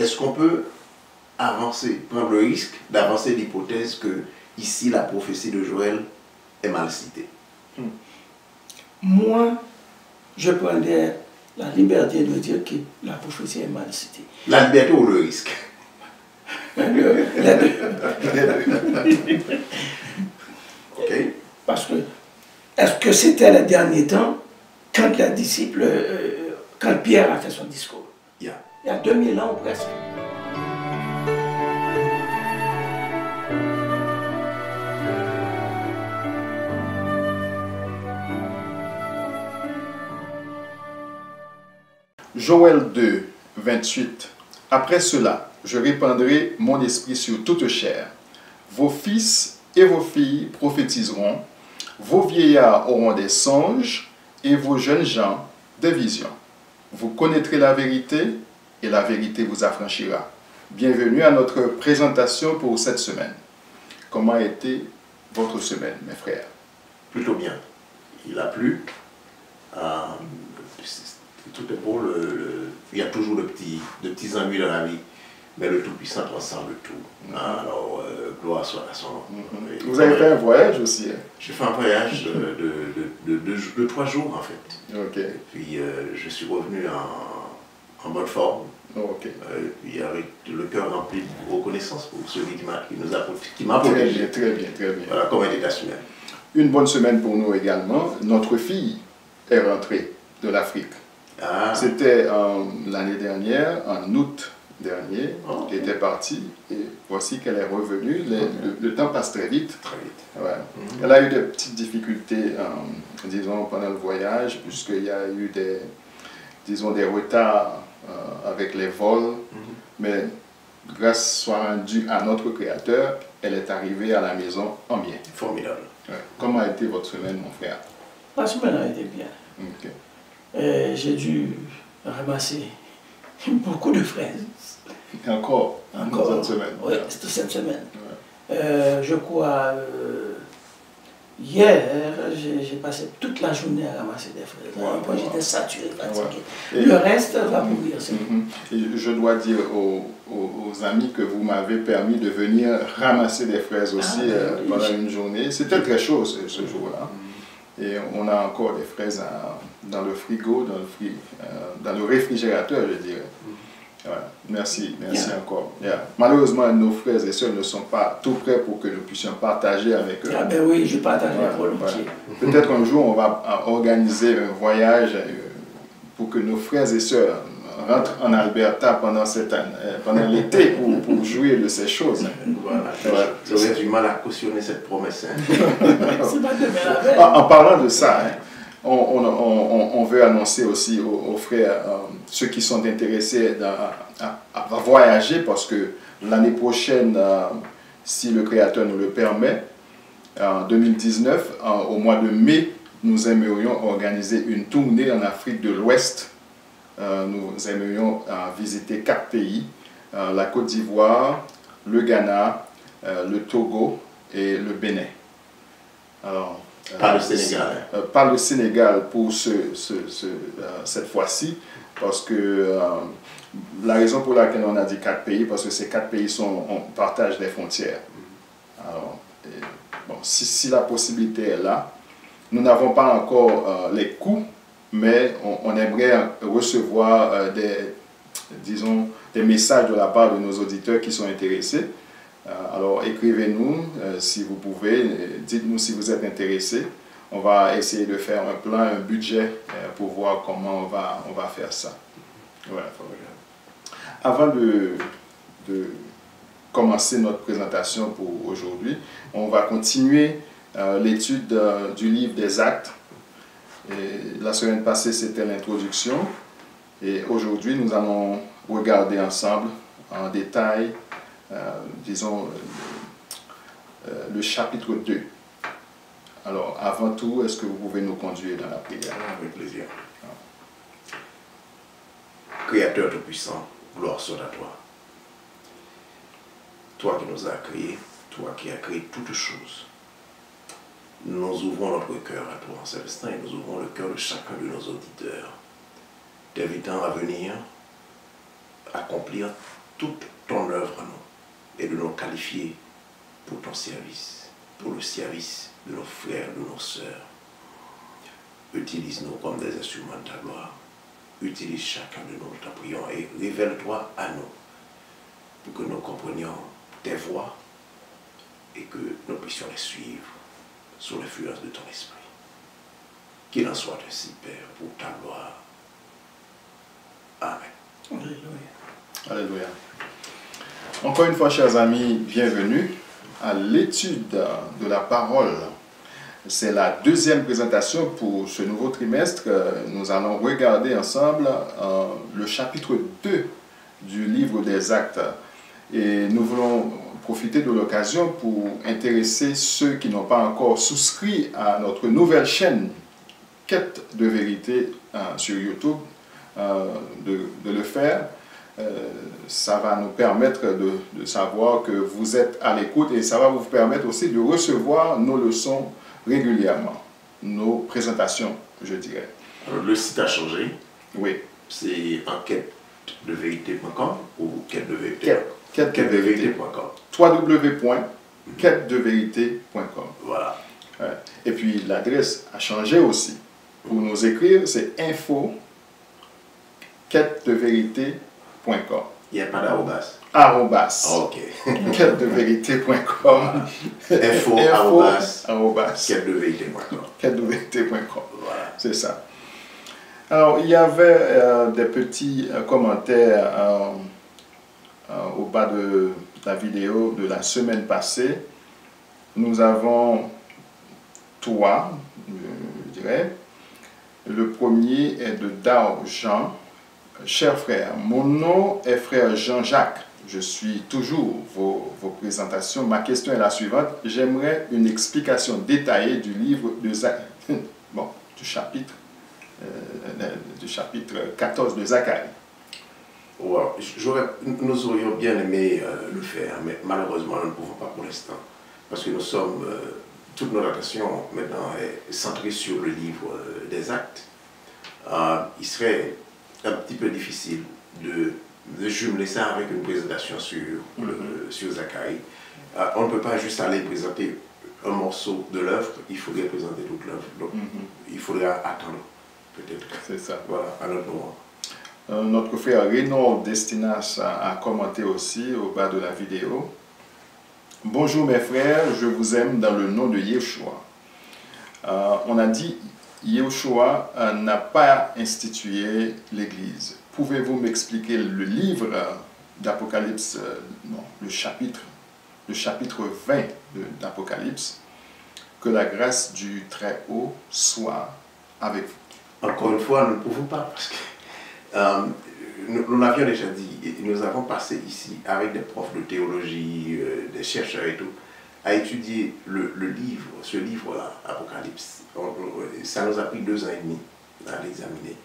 est-ce qu'on peut avancer, prendre le risque d'avancer l'hypothèse que ici la prophétie de Joël est mal citée? Moi, je prenais la liberté de dire que la prophétie est mal citée. La liberté ou le risque? Les deux. Ok. Parce que, est-ce que c'était les derniers temps, quand les disciples, quand Pierre a fait son discours? Yeah. Il y a 2000 ans presque. Joël 2, 28. Après cela, je répandrai mon esprit sur toute chair. Vos fils et vos filles prophétiseront, vos vieillards auront des songes, et vos jeunes gens des visions. Vous connaîtrez la vérité, et la vérité vous affranchira. Bienvenue à notre présentation pour cette semaine. Comment a été votre semaine, mes frères? Plutôt bien. Il a plu. Tout est beau. Il y a toujours de petits ennuis dans la vie. Mais le Tout-Puissant transcende tout. Alors, gloire soit à son nom. Vous avez fait un voyage aussi, hein? J'ai fait un voyage de 3 jours, en fait. Ok. Et puis, je suis revenu en bonne forme. Ok. Puis, avec le cœur rempli de reconnaissance pour celui qui m'a protégé. Très bien, très bien. Voilà, comme un état humain. Une bonne semaine pour nous également. Notre fille est rentrée de l'Afrique. Ah. C'était l'année dernière, en août dernier, elle était partie et voici qu'elle est revenue. Le temps passe très vite. Très vite. Ouais. Elle a eu des petites difficultés, disons, pendant le voyage, puisqu'il y a eu des retards avec les vols. Mais grâce soit rendue à notre Créateur, elle est arrivée à la maison en bien. Formidable. Ouais. Comment a été votre semaine, mon frère? La semaine a été bien. Ok. J'ai dû ramasser beaucoup de fraises. Et encore cette semaine. Oui, c'était cette semaine. Ouais. Je crois, hier, j'ai passé toute la journée à ramasser des fraises. Après, j'étais saturé, fatigué. Ouais. Le reste va mourir. Et je dois dire aux amis que vous m'avez permis de venir ramasser des fraises aussi pendant une journée. C'était très chaud ce jour-là. Et on a encore des fraises dans le frigo, dans le réfrigérateur, je dirais. Ouais. Merci encore. Yeah. Malheureusement, nos frères et sœurs ne sont pas tout prêts pour que nous puissions partager avec eux. Ah ben oui, je partage volontiers. Peut-être un jour, on va organiser un voyage pour que nos frères et sœurs rentrent en Alberta pendant l'été pour jouir de ces choses. Voilà. J'aurais du mal à cautionner cette promesse. C'est pas demain la veille. En parlant de ça, on veut annoncer aussi aux frères, ceux qui sont intéressés à voyager, parce que l'année prochaine, si le Créateur nous le permet, en 2019, au mois de mai, nous aimerions organiser une tournée en Afrique de l'Ouest. Nous aimerions visiter 4 pays, la Côte d'Ivoire, le Ghana, le Togo et le Bénin. Alors, pas le Sénégal. Pas le Sénégal pour cette fois-ci, parce que la raison pour laquelle on a dit 4 pays, parce que ces 4 pays on partage des frontières. Alors, bon, si la possibilité est là, nous n'avons pas encore les coûts, mais on aimerait recevoir des messages de la part de nos auditeurs qui sont intéressés. Alors écrivez-nous si vous pouvez, dites-nous si vous êtes intéressés. On va essayer de faire un plan, un budget pour voir comment on va faire ça. Voilà. Avant de commencer notre présentation pour aujourd'hui, on va continuer l'étude du livre des Actes. Et la semaine passée, c'était l'introduction. Et aujourd'hui, nous allons regarder ensemble en détail, le chapitre 2. Alors, avant tout, est-ce que vous pouvez nous conduire dans la prière? Avec plaisir. Créateur Tout-Puissant, gloire soit à toi. Toi qui nous as créés, toi qui as créé toutes choses. Nous ouvrons notre cœur à toi en cet instant et nous ouvrons le cœur de chacun de nos auditeurs, t'invitant à venir accomplir toute ton œuvre, non, et de nous qualifier pour ton service, pour le service de nos frères, de nos sœurs. Utilise-nous comme des instruments de ta gloire. Utilise chacun de nous, nous t'en prions, et révèle-toi à nous, pour que nous comprenions tes voies et que nous puissions les suivre sous l'influence de ton esprit. Qu'il en soit ainsi, Père, pour ta gloire. Amen. Alléluia. Alléluia. Encore une fois, chers amis, bienvenue à l'étude de la parole. C'est la deuxième présentation pour ce nouveau trimestre. Nous allons regarder ensemble le chapitre 2 du livre des Actes. Et nous voulons profiter de l'occasion pour intéresser ceux qui n'ont pas encore souscrit à notre nouvelle chaîne Quête de vérité sur YouTube, de le faire. Ça va nous permettre de savoir que vous êtes à l'écoute et ça va vous permettre aussi de recevoir nos leçons régulièrement, nos présentations, je dirais. Alors, le site a changé. Oui. C'est enquête-de-vérité.com ou quête-de-vérité. Quête-de-vérité.com. www.quête-de-vérité.com. Voilà. Et puis l'adresse a changé aussi. Pour nous écrire, c'est info@quête-de-vérité.com. Il n'y a pas d'arrobas. Arrobas. Ok. Quête-de-vérité.com. info@quête-de-vérité.com. Quête-de-vérité.com. Voilà. C'est ça. Alors, il y avait des petits commentaires au bas de la vidéo de la semaine passée. Nous avons trois, je dirais. Le premier est de Dao Jean. Cher frère, mon nom est frère Jean-Jacques. Je suis toujours vos présentations. Ma question est la suivante. J'aimerais une explication détaillée du livre de du chapitre 14 de Zacharie. Wow. Nous aurions bien aimé le faire, mais malheureusement, nous ne pouvons pas pour l'instant. Parce que nous sommes, toute notre attention maintenant est centrée sur le livre des Actes. Il serait un petit peu difficile de jumeler ça avec une présentation sur Zacharie. On ne peut pas juste aller présenter un morceau de l'œuvre, il faudrait présenter toute l'œuvre. Donc, il faudra attendre, peut-être. C'est ça. Voilà, à notre moment. Notre frère Renaud Destinas a commenté aussi au bas de la vidéo. Bonjour mes frères, je vous aime dans le nom de Yeshua. On a dit Yeshua n'a pas institué l'Église. Pouvez-vous m'expliquer le livre d'Apocalypse, le chapitre 20 d'Apocalypse? Que la grâce du Très-Haut soit avec vous. Encore une fois, nous ne pouvons pas parce que nous l'avions déjà dit, nous avons passé ici avec des profs de théologie, des chercheurs et tout, à étudier ce livre-là, Apocalypse. Ça nous a pris 2 ans et demi à l'examiner.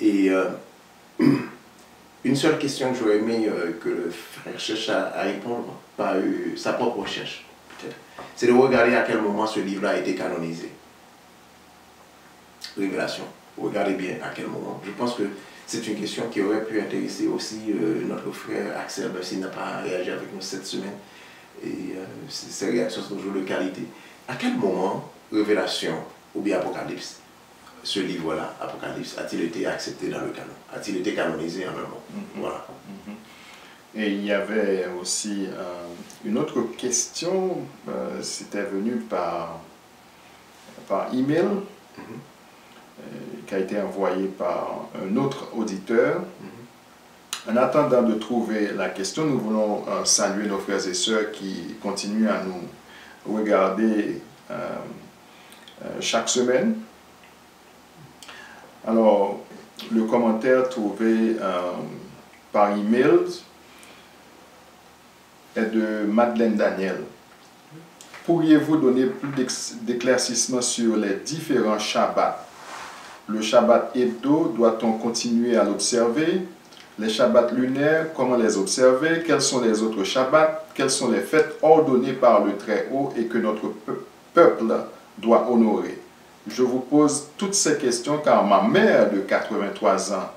Et une seule question que j'aurais aimé que le frère cherche à répondre par sa propre recherche, peut-être, c'est de regarder à quel moment ce livre-là a été canonisé. Révélation. Regardez bien à quel moment. Je pense que c'est une question qui aurait pu intéresser aussi notre frère Axel, même s'il n'a pas réagi avec nous cette semaine. Et ces réactions sont toujours de qualité. À quel moment, Révélation ou bien Apocalypse, ce livre-là, Apocalypse, a-t-il été accepté dans le canon? A-t-il été canonisé en un mot? Voilà. Et il y avait aussi une autre question, c'était venu par email, qui a été envoyé par un autre auditeur. En attendant de trouver la question, nous voulons saluer nos frères et sœurs qui continuent à nous regarder chaque semaine. Alors, le commentaire trouvé par email est de Madeleine Daniel. Pourriez-vous donner plus d'éclaircissements sur les différents Shabbats? Le Shabbat hebdo, doit-on continuer à l'observer? Les Shabbats lunaires, comment les observer? Quels sont les autres Shabbats? Quelles sont les fêtes ordonnées par le Très-Haut et que notre peuple doit honorer? Je vous pose toutes ces questions car ma mère de 83 ans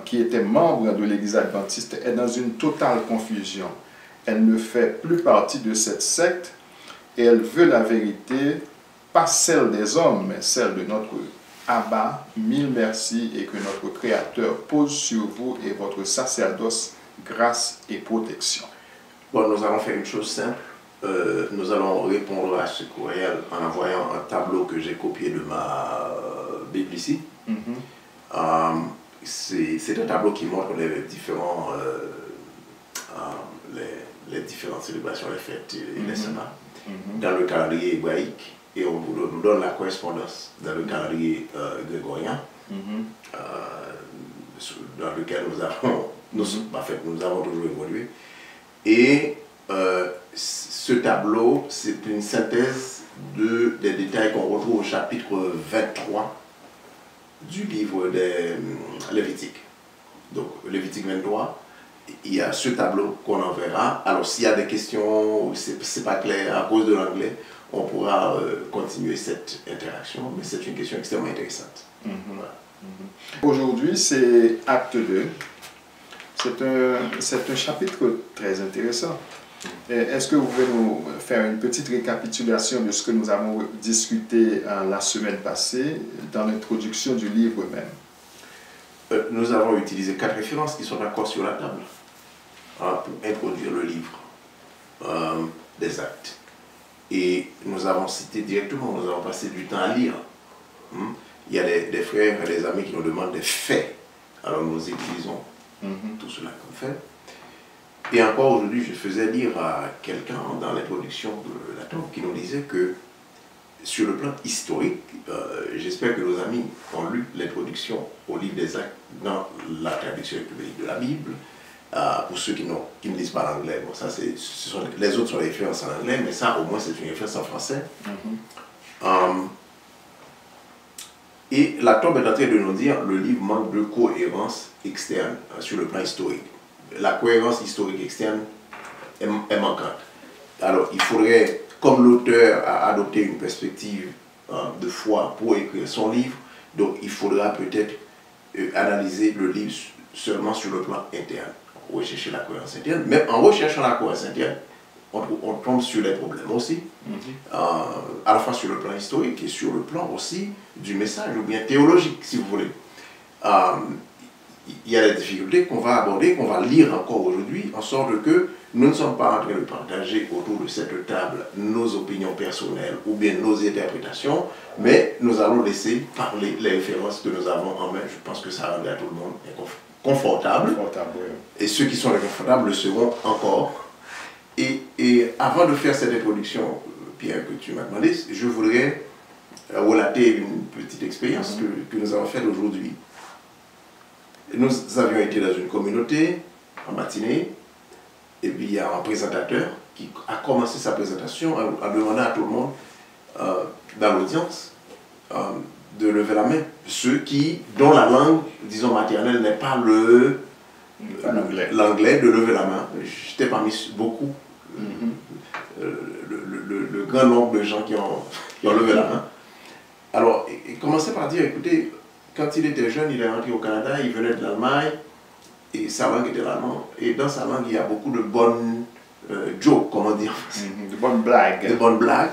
qui était membre de l'Église adventiste, est dans une totale confusion. Elle ne fait plus partie de cette secte et elle veut la vérité, pas celle des hommes, mais celle de notre Abba. Mille merci et que notre Créateur pose sur vous et votre sacerdoce grâce et protection. Bon, nous allons faire une chose simple. Nous allons répondre à ce courriel en envoyant un tableau que j'ai copié de ma Bible ici. C'est un tableau qui montre les différents, les différentes célébrations, les fêtes et les sabbats dans le calendrier hébraïque, et on nous donne la correspondance dans le calendrier grégorien, dans lequel nous avons toujours évolué. Et ce tableau, c'est une synthèse des détails qu'on retrouve au chapitre 23 du livre des Lévitique. Donc, Lévitique 23, il y a ce tableau qu'on enverra. Alors, s'il y a des questions, c'est pas clair à cause de l'anglais, on pourra continuer cette interaction, mais c'est une question extrêmement intéressante. Voilà. Aujourd'hui, c'est acte 2. C'est un chapitre très intéressant. Est-ce que vous pouvez nous faire une petite récapitulation de ce que nous avons discuté la semaine passée dans l'introduction du livre même? Nous avons utilisé 4 références qui sont d'accord sur la table pour introduire le livre des Actes. Et nous avons cité directement, nous avons passé du temps à lire. Il y a des frères et des amis qui nous demandent des faits. Alors nous utilisons tout cela comme fait. Et encore aujourd'hui, je faisais lire à quelqu'un dans l'introduction de la tombe qui nous disait que sur le plan historique, j'espère que nos amis ont lu l'introduction au livre des Actes dans la traduction œcuménique de la Bible. Pour ceux qui ne lisent pas l'anglais, bon, ça les autres sont les références en anglais, mais ça au moins c'est une référence en français. Et la tombe est en train de nous dire le livre manque de cohérence externe sur le plan historique. La cohérence historique externe est manquante. Alors il faudrait, comme l'auteur a adopté une perspective de foi pour écrire son livre, donc il faudra peut-être analyser le livre seulement sur le plan interne, rechercher la cohérence interne. Mais en recherchant la cohérence interne, on tombe sur les problèmes aussi, à la fois sur le plan historique et sur le plan aussi du message, ou bien théologique, si vous voulez. Il y a des difficultés qu'on va aborder, qu'on va lire encore aujourd'hui, en sorte que nous ne sommes pas en train de partager autour de cette table nos opinions personnelles ou bien nos interprétations, mais nous allons laisser parler les références que nous avons en main. Je pense que ça rendra tout le monde confortable. Et ceux qui sont inconfortables le seront encore. Et avant de faire cette introduction, Pierre, que tu m'as demandé, je voudrais relater une petite expérience que nous avons faite aujourd'hui. Nous avions été dans une communauté en matinée, et puis il y a un présentateur qui a commencé sa présentation en demandant à tout le monde dans l'audience de lever la main. Ceux dont la langue, disons, maternelle n'est pas l'anglais, de lever la main. J'étais parmi beaucoup, le grand nombre de gens qui ont levé la main. Alors, il commençait par dire, écoutez, quand il était jeune, il est rentré au Canada, il venait de l'Allemagne, et sa langue était l'allemand. Et dans sa langue, il y a beaucoup de bonnes jokes, comment dire, de bonnes blagues. De bonnes blagues,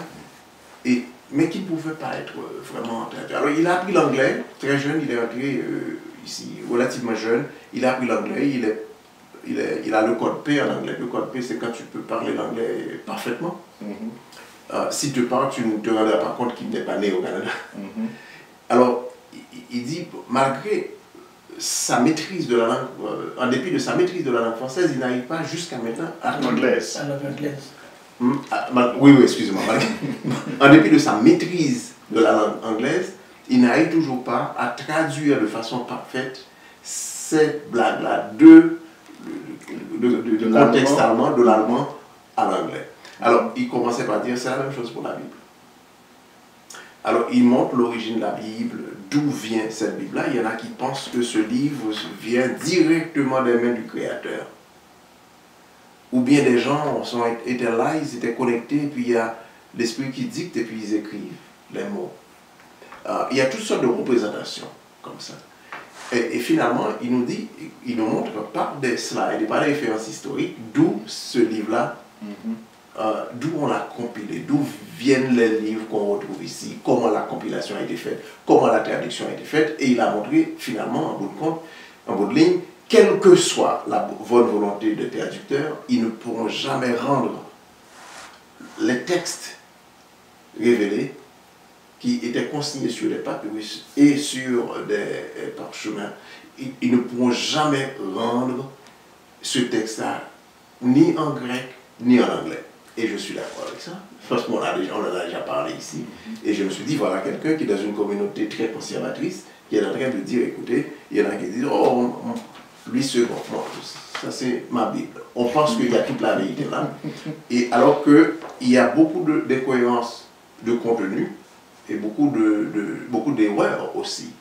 mais qui ne pouvaient pas être vraiment traduites. Alors, il a appris l'anglais, très jeune, il est rentré ici, relativement jeune, il a appris l'anglais, il a le code P en anglais. Le code P, c'est quand tu peux parler l'anglais parfaitement. Si tu parles, tu ne te rendras pas compte qu'il n'est pas né au Canada. Alors, il dit, malgré sa maîtrise de la langue, en dépit de sa maîtrise de la langue française, il n'arrive pas jusqu'à maintenant à l'anglaise. Oui, excusez-moi. En dépit de sa maîtrise de la langue anglaise, il n'arrive toujours pas à traduire de façon parfaite ces blagues-là de contexte allemand, de l'allemand à l'anglais. Alors, il commençait par dire, c'est la même chose pour la Bible. Alors, il montre l'origine de la Bible, d'où vient cette Bible-là. Il y en a qui pensent que ce livre vient directement des mains du Créateur. Ou bien des gens étaient là, ils étaient connectés, et puis il y a l'Esprit qui dicte, et puis ils écrivent les mots. Il y a toutes sortes de représentations comme ça. Et finalement, il nous dit, il nous montre par des slides et par des références historiques d'où ce livre-là, d'où on l'a compilé, d'où viennent les livres qu'on retrouve ici, comment la compilation a été faite, comment la traduction a été faite, et il a montré finalement, en bout de compte, en bout de ligne, quelle que soit la bonne volonté des traducteurs, ils ne pourront jamais rendre les textes révélés qui étaient consignés sur des papyrus et sur des parchemins. Ils ne pourront jamais rendre ce texte-là ni en grec ni en anglais. Et je suis d'accord avec ça, parce qu'on en a déjà parlé ici. Et je me suis dit, voilà quelqu'un qui est dans une communauté très conservatrice, qui est en train de dire, écoutez, il y en a qui disent, oh, lui second, bon, ça c'est ma Bible. On pense qu'il y a toute la vérité là. Et alors qu'il y a beaucoup d'incohérences de contenu et beaucoup d'erreurs aussi.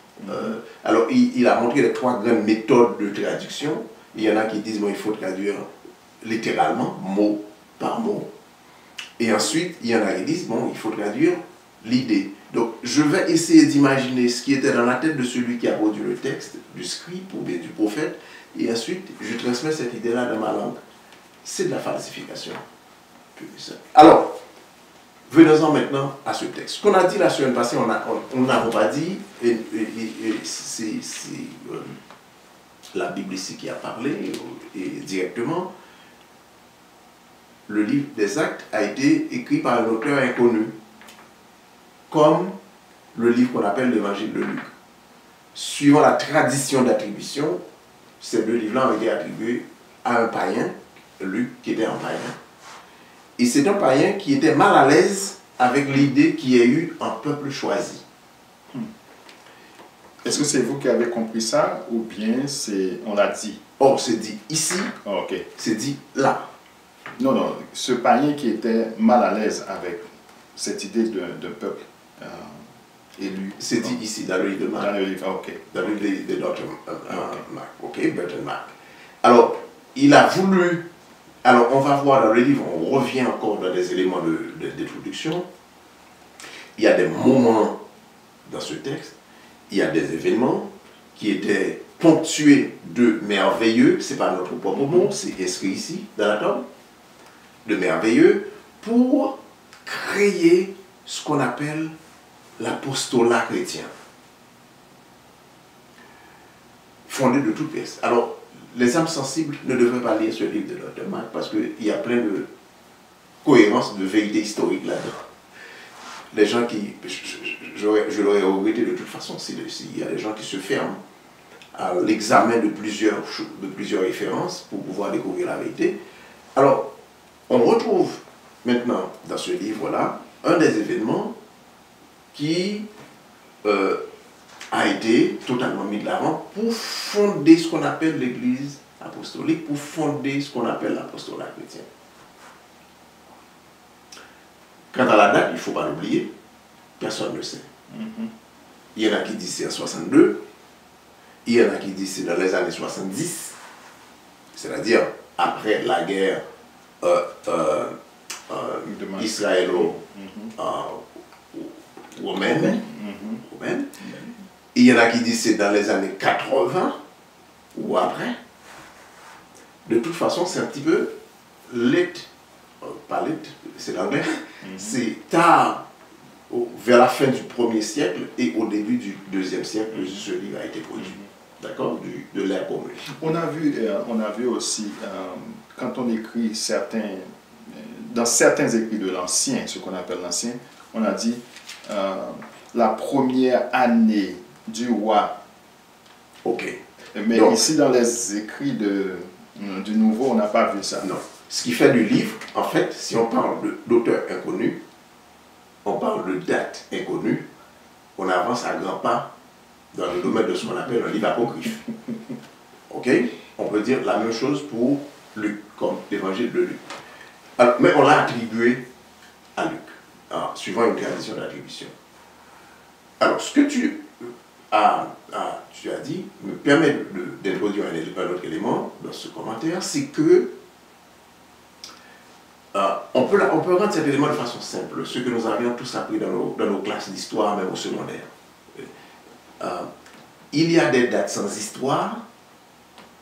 Alors il a montré les 3 grandes méthodes de traduction. Il y en a qui disent, bon, il faut traduire littéralement, mot par mot. Et ensuite, il y en a qui disent, bon, il faut traduire l'idée. Donc, je vais essayer d'imaginer ce qui était dans la tête de celui qui a produit le texte, du scribe ou bien du prophète, et ensuite, je transmets cette idée-là dans ma langue. C'est de la falsification. Alors, venons-en maintenant à ce texte. Ce qu'on a dit la semaine passée, on n'avons pas dit, et c'est la Bible ici qui a parlé, et directement, le livre des Actes a été écrit par un auteur inconnu, comme le livre qu'on appelle l'Évangile de Luc. Suivant la tradition d'attribution, ces 2 livres-là ont été attribués à un païen, Luc qui était un païen. Et c'est un païen qui était mal à l'aise avec l'idée qu'il y ait eu un peuple choisi. Est-ce que c'est vous qui avez compris ça ou bien on l'a dit? Or, c'est dit ici, Ok. c'est dit là. Non, non, ce païen qui était mal à l'aise avec cette idée d'un peuple élu. C'est dit ici, dans le livre de Marc. Dans le livre, ok. Dans le livre de Dr. Marc, ok, Burton Mark. Alors, il a voulu. Alors, on va voir dans le livre, on revient encore dans des éléments d'introduction. Il y a des moments dans ce texte, il y a des événements qui étaient ponctués de merveilleux, c'est pas notre propre mot, c'est inscrit ici dans la table, de merveilleux, pour créer ce qu'on appelle l'apostolat chrétien, fondé de toutes pièces. Alors, les âmes sensibles ne devraient pas lire ce livre de Dr. Mark parce qu'il y a plein de cohérences, de vérité historique là-dedans. Les gens qui, je l'aurais regretté de toute façon, s'il y a des gens qui se ferment à l'examen de plusieurs références pour pouvoir découvrir la vérité. Alors, on retrouve maintenant dans ce livre-là un des événements qui a été totalement mis de l'avant pour fonder ce qu'on appelle l'Église apostolique, pour fonder ce qu'on appelle l'apostolat chrétien. Quant à la date, il ne faut pas l'oublier, personne ne le sait. Il y en a qui disent c'est en 62, il y en a qui disent c'est dans les années 70, c'est-à-dire après la guerre israélo-romaine. Il y en a qui disent c'est dans les années 80 ou après. De toute façon, c'est un petit peu late, pas late, c'est l'anglais, c'est tard, vers la fin du 1er siècle et au début du 2e siècle que ce livre a été produit. D'accord, de l'ère commune. On a vu aussi, quand on écrit dans certains écrits de l'Ancien, ce qu'on appelle l'Ancien, on a dit la première année du roi. Ok. Mais donc, ici, dans les écrits du Nouveau, on n'a pas vu ça. Non. Ce qui fait du livre, en fait, si on parle d'auteur inconnu, on parle de date inconnue, on avance à grands pas dans le domaine de ce qu'on appelle un livre apocryphe. Ok? On peut dire la même chose pour Luc, comme l'évangile de Luc. Alors, mais on l'a attribué à Luc, suivant une tradition d'attribution. Alors, ce que tu as dit me permet d'introduire un autre élément dans ce commentaire, c'est que on peut rendre cet élément de façon simple, ce que nous avions tous appris dans nos classes d'histoire, même au secondaire. il y a des dates sans histoire,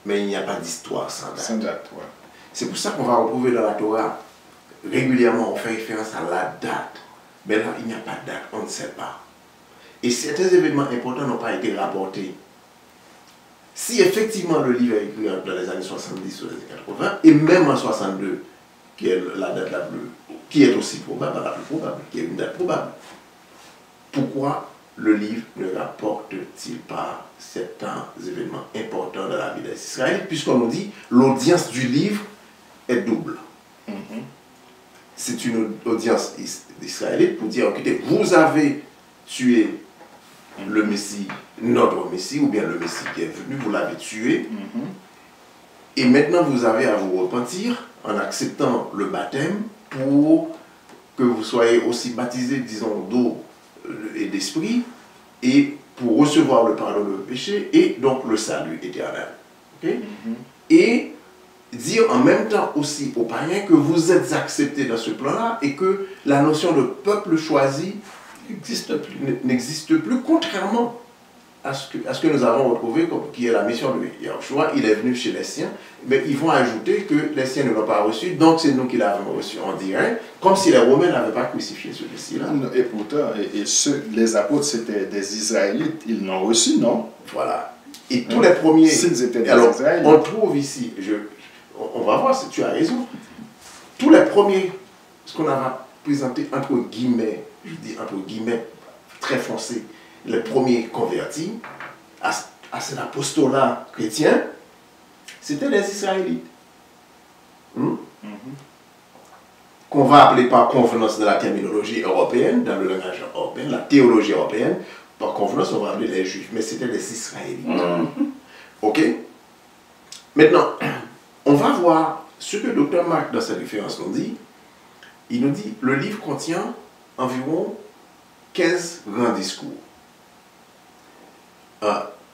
mais il n'y a pas d'histoire sans date. Sans date, ouais. C'est pour ça qu'on va retrouver dans la Torah, régulièrement on fait référence à la date. Mais là, il n'y a pas de date, on ne sait pas. Et certains événements importants n'ont pas été rapportés. Si effectivement le livre est écrit dans les années 70 ou les années 80, et même en 62, qui est la date la plus, qui est aussi probable, la plus probable, qui est une date probable, pourquoi le livre ne rapporte-t-il pas certains événements importants dans la vie des Israélites, puisqu'on nous dit l'audience du livre est double. C'est une audience israélite pour dire, écoutez, vous avez tué le Messie, notre Messie, ou bien le Messie qui est venu, vous l'avez tué, et maintenant vous avez à vous repentir en acceptant le baptême pour que vous soyez aussi baptisés, disons, d'eau et d'esprit, et pour recevoir le pardon de vos péchés, et donc le salut éternel. Okay? Et dire en même temps aussi aux païens que vous êtes acceptés dans ce plan-là, et que la notion de peuple choisi n'existe plus, contrairement à ce que nous avons retrouvé, qui est la mission de Yahushua. Il est venu chez les siens, mais ils vont ajouter que les siens ne l'ont pas reçu, donc c'est nous qui l'avons reçu, on dirait, comme si les Romains n'avaient pas crucifié ce Messie-là. Et pourtant, les apôtres, c'était des Israélites, ils l'ont reçu, non? Voilà. Et tous les premiers... S'ils étaient des alors, Israélites. on trouve ici, on va voir si tu as raison, tous les premiers, ce qu'on a présenté entre guillemets, je dis entre guillemets, très foncé, les premiers convertis à cet apostolat chrétien, c'était les Israélites. Qu'on va appeler par convenance de la terminologie européenne, dans le langage européen, la théologie européenne, par convenance, on va appeler les Juifs, mais c'était les Israélites. Ok? Maintenant, on va voir ce que Dr. Mark, dans sa référence, nous dit. Il nous dit, le livre contient environ 15 grands discours.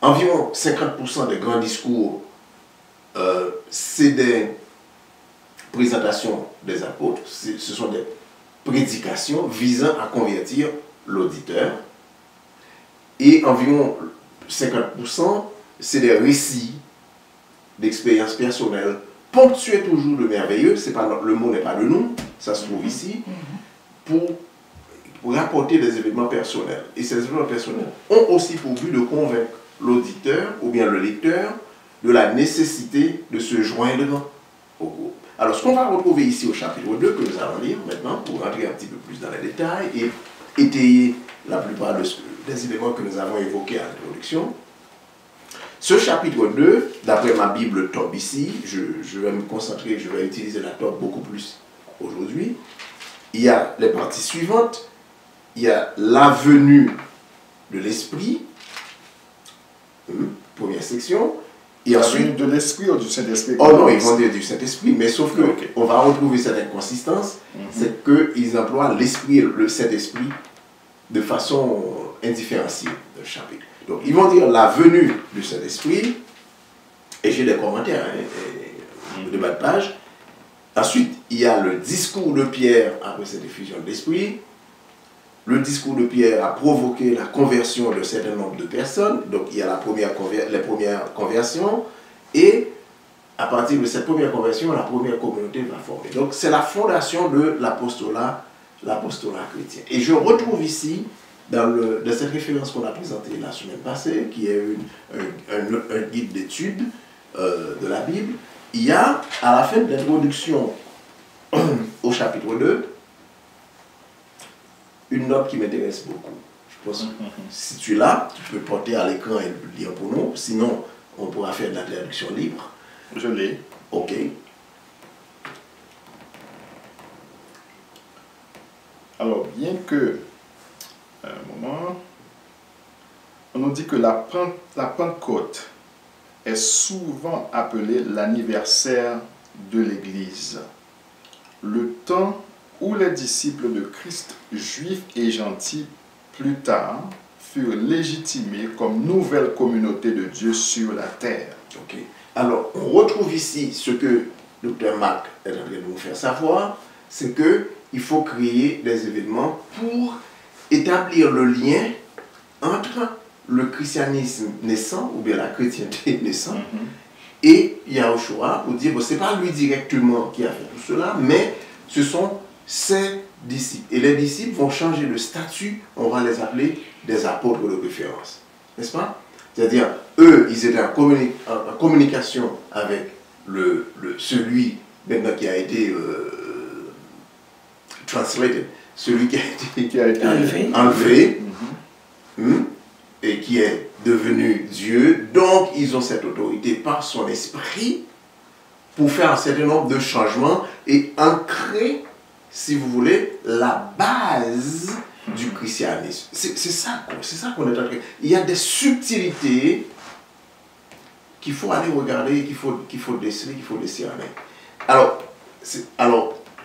Environ 50% des grands discours, c'est des présentations des apôtres, ce sont des prédications visant à convertir l'auditeur. Et environ 50%, c'est des récits d'expériences personnelles, ponctués toujours de merveilleux, le mot n'est pas de nous, ça se trouve ici, pour rapporter des événements personnels. Et ces événements personnels ont aussi pour but de convaincre l'auditeur ou bien le lecteur de la nécessité de se joindre au groupe. Alors, ce qu'on va retrouver ici au chapitre 2, que nous allons lire maintenant, pour rentrer un petit peu plus dans les détails et étayer la plupart des éléments que nous avons évoqués à l'introduction. Ce chapitre 2, d'après ma Bible Tob ici, je vais me concentrer, je vais utiliser la Tob beaucoup plus aujourd'hui. Il y a les parties suivantes. Il y a la venue de l'Esprit, première section. Et La ensuite, venue de l'Esprit ou du Saint-Esprit? oh non, ils vont dire du Saint-Esprit, mais sauf que on va retrouver cette inconsistance, c'est qu'ils emploient l'Esprit, le Saint-Esprit, de façon indifférenciée dans le chapitre. Donc, ils vont dire la venue du Saint-Esprit, et j'ai des commentaires de bas de page. Ensuite, il y a le discours de Pierre après cette effusion de l'Esprit. Le discours de Pierre a provoqué la conversion d'un certain nombre de personnes. Donc, il y a les premières conversions. Et à partir de cette première conversion, la première communauté va former. Donc, c'est la fondation de l'apostolat chrétien. Et je retrouve ici, dans cette référence qu'on a présentée la semaine passée, qui est un guide d'études de la Bible, il y a, à la fin de l'introduction au chapitre 2, une note qui m'intéresse beaucoup. Je pense que si tu es là, tu peux porter à l'écran et le lire pour nous. Sinon, on pourra faire de la traduction libre. Je l'ai. Ok. Alors, bien que, un moment, on nous dit que la Pentecôte est souvent appelée l'anniversaire de l'Église. Le temps où les disciples de Christ, juifs et gentils, plus tard, furent légitimés comme nouvelle communauté de Dieu sur la terre. Ok. Alors, on retrouve ici ce que Dr. Mark est en train de nous faire savoir, c'est qu'il faut créer des événements pour établir le lien entre le christianisme naissant, ou bien la chrétienté naissant, et Yahushua pour dire, bon, ce n'est pas lui directement qui a fait tout cela, mais ce sont ses disciples. Et les disciples vont changer de statut, on va les appeler des apôtres de référence. N'est-ce pas? C'est-à-dire, eux, ils étaient en communication avec celui maintenant qui a été translated, celui qui a été enlevé et qui est devenu Dieu. Donc, ils ont cette autorité par son esprit pour faire un certain nombre de changements et ancrer, si vous voulez, la base du christianisme. C'est ça qu'on est en train. Il y a des subtilités qu'il faut aller regarder, qu'il faut déceler, qu'il faut discerner. Alors,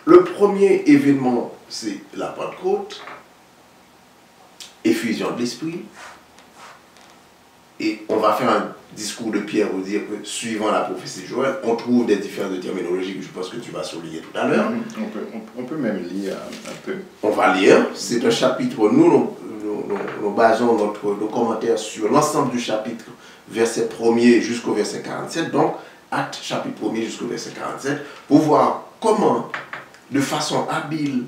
le premier événement, c'est la Pentecôte, effusion de l'Esprit. Et on va faire un discours de Pierre pour dire que, suivant la prophétie de Joël, on trouve des différences de terminologie que je pense que tu vas souligner tout à l'heure. On peut même lire un peu. On va lire. C'est un chapitre, nous basons nos commentaires sur l'ensemble du chapitre, verset 1er jusqu'au verset 47. Donc, Acte chapitre 1er jusqu'au verset 47, pour voir comment, de façon habile,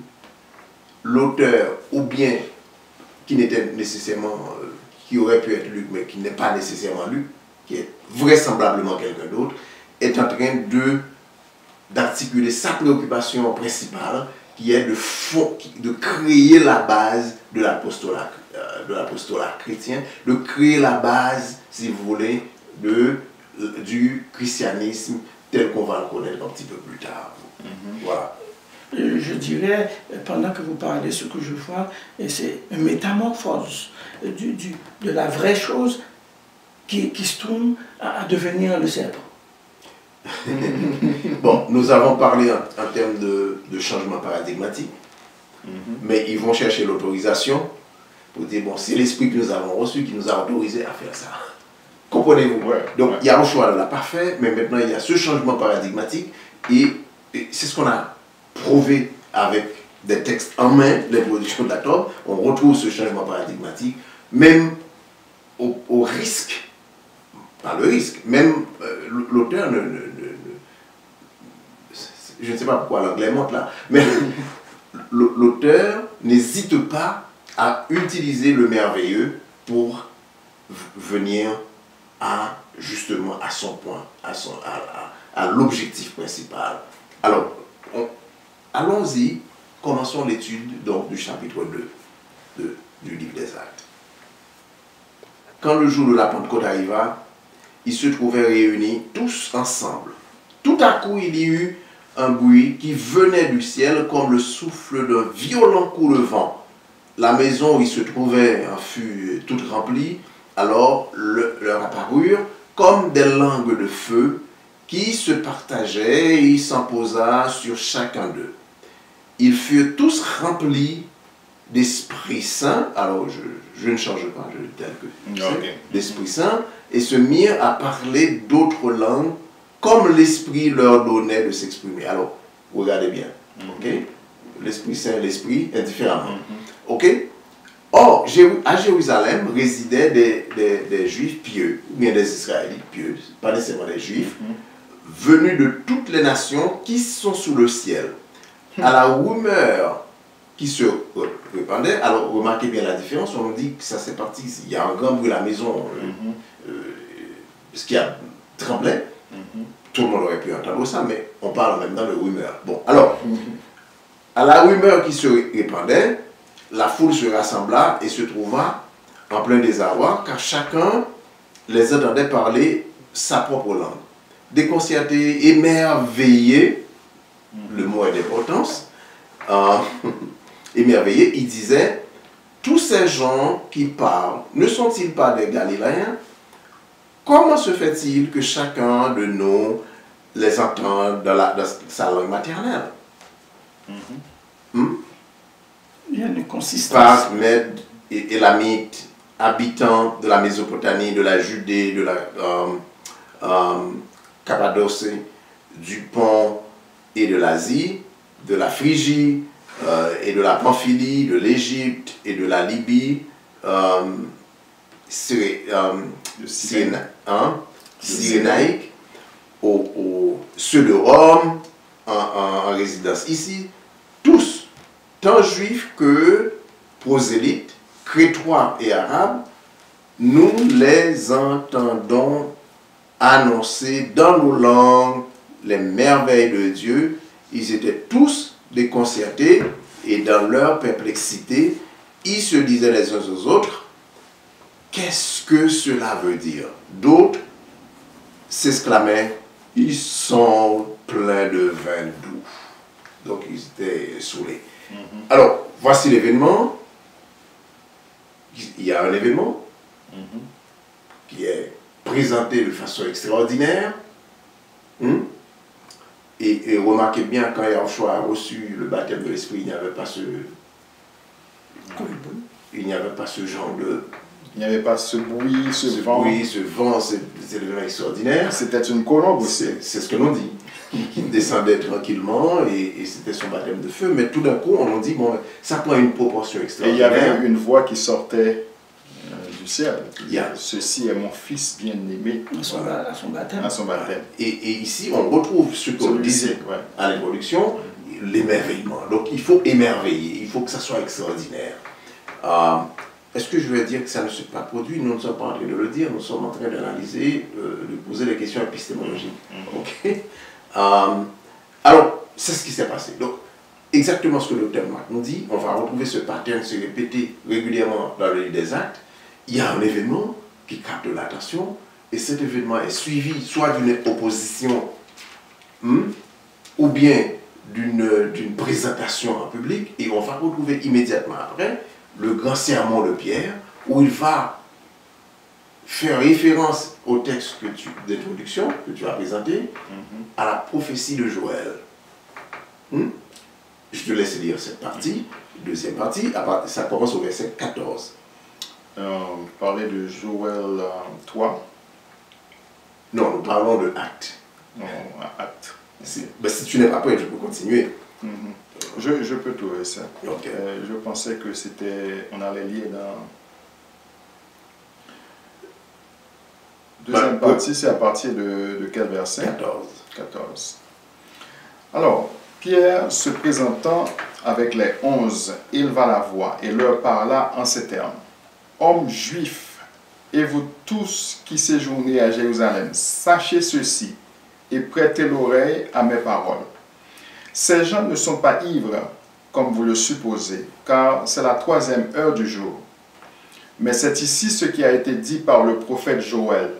l'auteur, ou bien qui n'était nécessairement, qui aurait pu être Luc, mais qui n'est pas nécessairement Luc, qui est vraisemblablement quelqu'un d'autre, est en train d'articuler sa préoccupation principale, qui est de créer la base de l'apostolat chrétien, de créer la base, si vous voulez, du christianisme tel qu'on va le connaître un petit peu plus tard. Voilà. Je dirais, pendant que vous parlez, ce que je vois, c'est une métamorphose de la vraie chose qui se tourne à devenir le serpent. Bon, nous avons parlé en termes de changement paradigmatique, mais ils vont chercher l'autorisation pour dire, bon, c'est l'esprit que nous avons reçu qui nous a autorisé à faire ça. Comprenez-vous? Donc, Yahushua ne l'a pas fait, mais maintenant il y a ce changement paradigmatique, et c'est ce qu'on a prouvé avec des textes en main, les productions de la Torah. On retrouve ce changement paradigmatique, même au risque, pas le risque, même l'auteur je ne sais pas pourquoi l'anglais monte là, mais l'auteur n'hésite pas à utiliser le merveilleux pour venir justement à son point, à l'objectif principal. Alors, allons-y, commençons l'étude donc du chapitre 2 du livre des Actes. Quand le jour de la Pentecôte arriva, ils se trouvaient réunis tous ensemble. Tout à coup, il y eut un bruit qui venait du ciel comme le souffle d'un violent coup de vent. La maison où ils se trouvaient en fut toute remplie. Alors leur apparurent comme des langues de feu qui se partageaient et il s'en posa sur chacun d'eux. Ils furent tous remplis d'Esprit Saint, alors je ne change pas, je tel que d'Esprit Saint, et se mirent à parler d'autres langues comme l'Esprit leur donnait de s'exprimer. Alors, regardez bien, ok? L'Esprit Saint et l'Esprit indifféremment, ok? Or, à Jérusalem résidaient des Juifs pieux, ou bien des Israélites pieux, pas nécessairement des Juifs, venus de toutes les nations qui sont sous le ciel. À la rumeur qui se répandait, alors remarquez bien la différence, on dit que ça c'est parti, il y a un grand bruit à la maison, ce qui a tremblé, tout le monde aurait pu entendre ça, mais on parle maintenant de rumeur. Bon, alors, à la rumeur qui se répandait, la foule se rassembla et se trouva en plein désarroi, car chacun les entendait parler sa propre langue. Déconcerté, émerveillé, le mot est d'importance, émerveillé, il disait, tous ces gens qui parlent, ne sont-ils pas des Galiléens? Comment se fait-il que chacun de nous les entende dans sa langue maternelle? Il y a une consistance. Parth, Mède et Élamite, habitants de la Mésopotamie, de la Judée, de la Cappadoce, du Pont et de l'Asie, de la Phrygie et de la Pamphylie, de l'Égypte et de la Libye, cyrénaïques, ceux de Rome, en résidence ici, tous, tant juifs que prosélytes, crétois et arabes, nous les entendons annoncer dans nos langues les merveilles de Dieu. Ils étaient tous déconcertés et dans leur perplexité, ils se disaient les uns aux autres, qu'est-ce que cela veut dire? D'autres s'exclamaient, ils sont pleins de vin doux. Donc ils étaient saoulés. Alors, voici l'événement. Il y a un événement qui est présenté de façon extraordinaire. Et remarquez bien, quand Yahushua a reçu le baptême de l'Esprit, il n'y avait pas ce genre de... Il n'y avait pas ce bruit, ce vent, c'est l'événement extraordinaire. C'était une colombe aussi. C'est ce que l'on dit. Qui descendait tranquillement et c'était son baptême de feu. Mais tout d'un coup, on dit, bon, ça prend une proportion extraordinaire. Et il y avait une voix qui sortait du ciel. Ceci est mon fils bien-aimé. À son baptême. À son baptême. Et ici, on retrouve ce qu'on disait à l'introduction, l'émerveillement. Donc, il faut émerveiller, il faut que ça soit extraordinaire. Est-ce que je vais dire que ça ne s'est pas produit? Nous ne sommes pas en train de le dire, nous sommes en train d'analyser, de poser des questions épistémologiques. Ok. Alors, c'est ce qui s'est passé. Donc, exactement ce que le docteur Marc nous dit, on va retrouver ce pattern se répéter régulièrement dans le livre des Actes. Il y a un événement qui capte l'attention, et cet événement est suivi soit d'une opposition, ou bien d'une présentation en public, et on va retrouver immédiatement après le grand sermon de Pierre, où il va faire référence au texte d'introduction que tu as présenté, à la prophétie de Joël. Je te laisse lire cette partie, deuxième partie, ça commence au verset 14. Parler de Joël 3. Non, nous parlons de Actes. Actes. Si tu n'es pas prêt, je peux continuer. Je peux trouver ça. Okay. Je pensais que c'était... On allait lire dans... Deuxième partie, c'est à partir de quel verset? 14. Alors, Pierre se présentant avec les 11, éleva la voix et leur parla en ces termes. Hommes juifs, et vous tous qui séjournez à Jérusalem, sachez ceci et prêtez l'oreille à mes paroles. Ces gens ne sont pas ivres, comme vous le supposez, car c'est la 3e heure du jour. Mais c'est ici ce qui a été dit par le prophète Joël.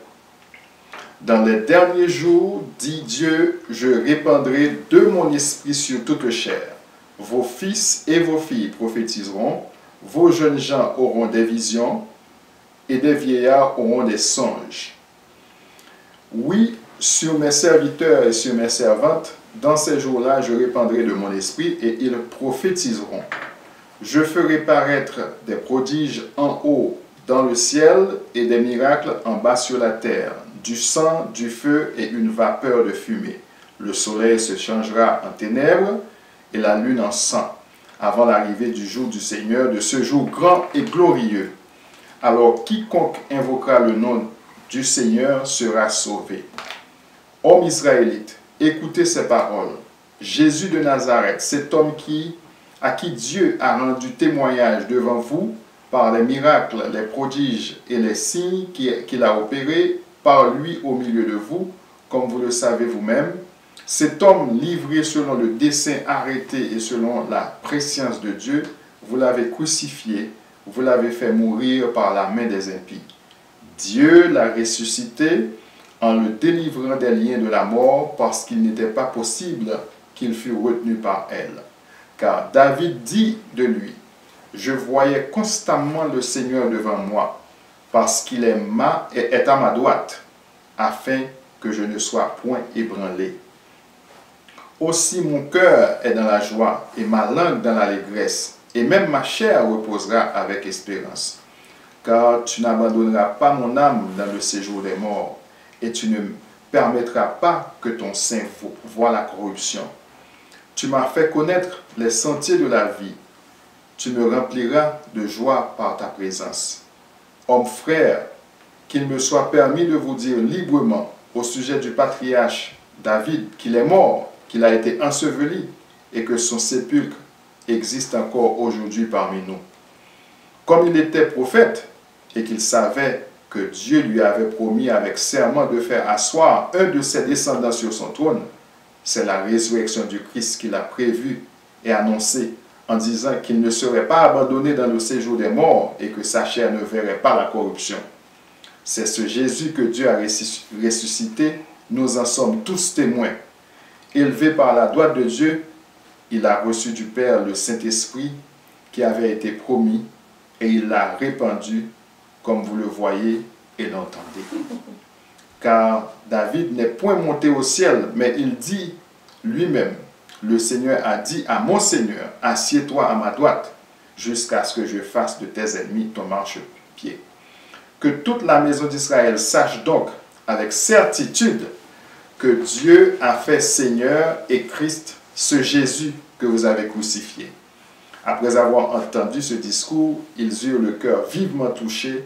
Dans les derniers jours, dit Dieu, je répandrai de mon esprit sur toute chair. Vos fils et vos filles prophétiseront, vos jeunes gens auront des visions, et des vieillards auront des songes. Oui, sur mes serviteurs et sur mes servantes, dans ces jours-là, je répandrai de mon esprit et ils prophétiseront. Je ferai paraître des prodiges en haut dans le ciel et des miracles en bas sur la terre, du sang, du feu et une vapeur de fumée. Le soleil se changera en ténèbres et la lune en sang, avant l'arrivée du jour du Seigneur, de ce jour grand et glorieux. Alors quiconque invoquera le nom du Seigneur sera sauvé. Hommes israélites, écoutez ces paroles. Jésus de Nazareth, cet homme à qui Dieu a rendu témoignage devant vous par les miracles, les prodiges et les signes qu'il a opérés par lui au milieu de vous, comme vous le savez vous-même, cet homme livré selon le dessein arrêté et selon la prescience de Dieu, vous l'avez crucifié, vous l'avez fait mourir par la main des impies. Dieu l'a ressuscité en le délivrant des liens de la mort parce qu'il n'était pas possible qu'il fût retenu par elle. Car David dit de lui, « Je voyais constamment le Seigneur devant moi, parce qu'il est à ma droite, afin que je ne sois point ébranlé. Aussi mon cœur est dans la joie, et ma langue dans l'allégresse, et même ma chair reposera avec espérance. Car tu n'abandonneras pas mon âme dans le séjour des morts, et tu ne permettras pas que ton sein voie la corruption. Tu m'as fait connaître les sentiers de la vie. Tu me rempliras de joie par ta présence. Hommes frères, qu'il me soit permis de vous dire librement au sujet du patriarche David qu'il est mort, qu'il a été enseveli et que son sépulcre existe encore aujourd'hui parmi nous. Comme il était prophète et qu'il savait que Dieu lui avait promis avec serment de faire asseoir un de ses descendants sur son trône, c'est la résurrection du Christ qu'il a prévue et annoncée en disant qu'il ne serait pas abandonné dans le séjour des morts et que sa chair ne verrait pas la corruption. C'est ce Jésus que Dieu a ressuscité, nous en sommes tous témoins. Élevé par la droite de Dieu, il a reçu du Père le Saint-Esprit qui avait été promis et il l'a répandu comme vous le voyez et l'entendez. Car David n'est point monté au ciel, mais il dit lui-même, le Seigneur a dit à mon Seigneur, assieds-toi à ma droite, jusqu'à ce que je fasse de tes ennemis ton marchepied. Que toute la maison d'Israël sache donc avec certitude que Dieu a fait Seigneur et Christ ce Jésus que vous avez crucifié. Après avoir entendu ce discours, ils eurent le cœur vivement touché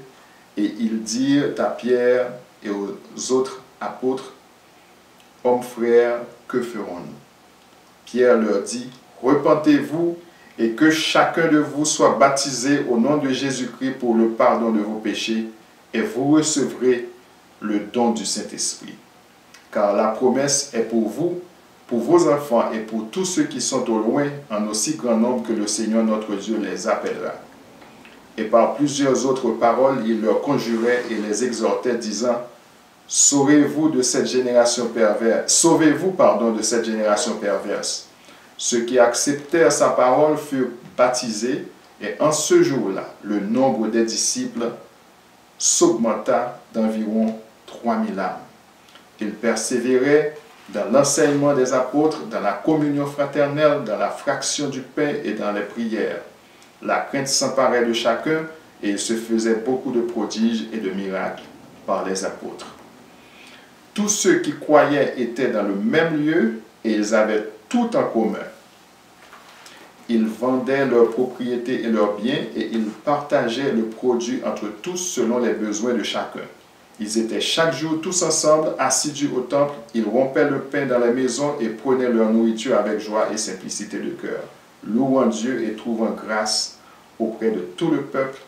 et ils dirent à Pierre et aux autres apôtres, « Hommes frères, que ferons-nous » Pierre leur dit, « Repentez-vous et que chacun de vous soit baptisé au nom de Jésus-Christ pour le pardon de vos péchés et vous recevrez le don du Saint-Esprit. Car la promesse est pour vous, pour vos enfants et pour tous ceux qui sont au loin, en aussi grand nombre que le Seigneur notre Dieu les appellera. » Et par plusieurs autres paroles, il leur conjurait et les exhortait, disant, « Sauvez-vous de cette génération perverse. Sauvez-vous, de cette génération perverse. » Ceux qui acceptèrent sa parole furent baptisés, et en ce jour-là, le nombre des disciples s'augmenta d'environ 3000 âmes. Ils persévéraient dans l'enseignement des apôtres, dans la communion fraternelle, dans la fraction du pain et dans les prières. La crainte s'emparait de chacun et il se faisait beaucoup de prodiges et de miracles par les apôtres. Tous ceux qui croyaient étaient dans le même lieu et ils avaient tout en commun. Ils vendaient leurs propriétés et leurs biens et ils partageaient le produit entre tous selon les besoins de chacun. Ils étaient chaque jour tous ensemble, assidus au temple. Ils rompaient le pain dans les maisons et prenaient leur nourriture avec joie et simplicité de cœur, louant Dieu et trouvant grâce auprès de tout le peuple.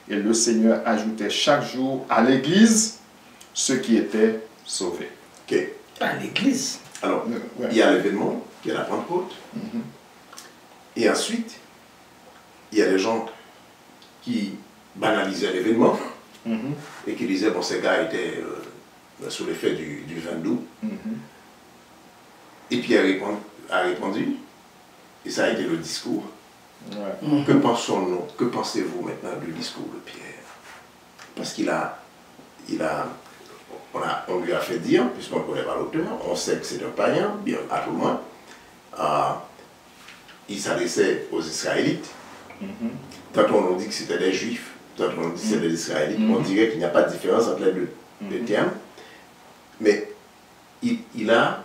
Et le Seigneur ajoutait chaque jour à l'Église ceux qui étaient sauvés. Ok. À l'Église. Alors, il y a l'événement, il y a la Pentecôte. Et ensuite, il y a des gens qui banalisaient l'événement et qui disaient, bon, ces gars étaient sous l'effet du vin doux. Et Pierre a répondu, et ça a été le discours. Que pensons-nous, que pensez-vous maintenant du discours de Pierre? Parce on lui a fait dire, puisqu'on ne connaît pas l'auteur, on sait que c'est un païen, bien à tout le moins. Il s'adressait aux Israélites. Tantôt on nous dit que c'était des Juifs, tantôt on nous dit que c'était des Israélites. On dirait qu'il n'y a pas de différence entre les deux termes. Mais là,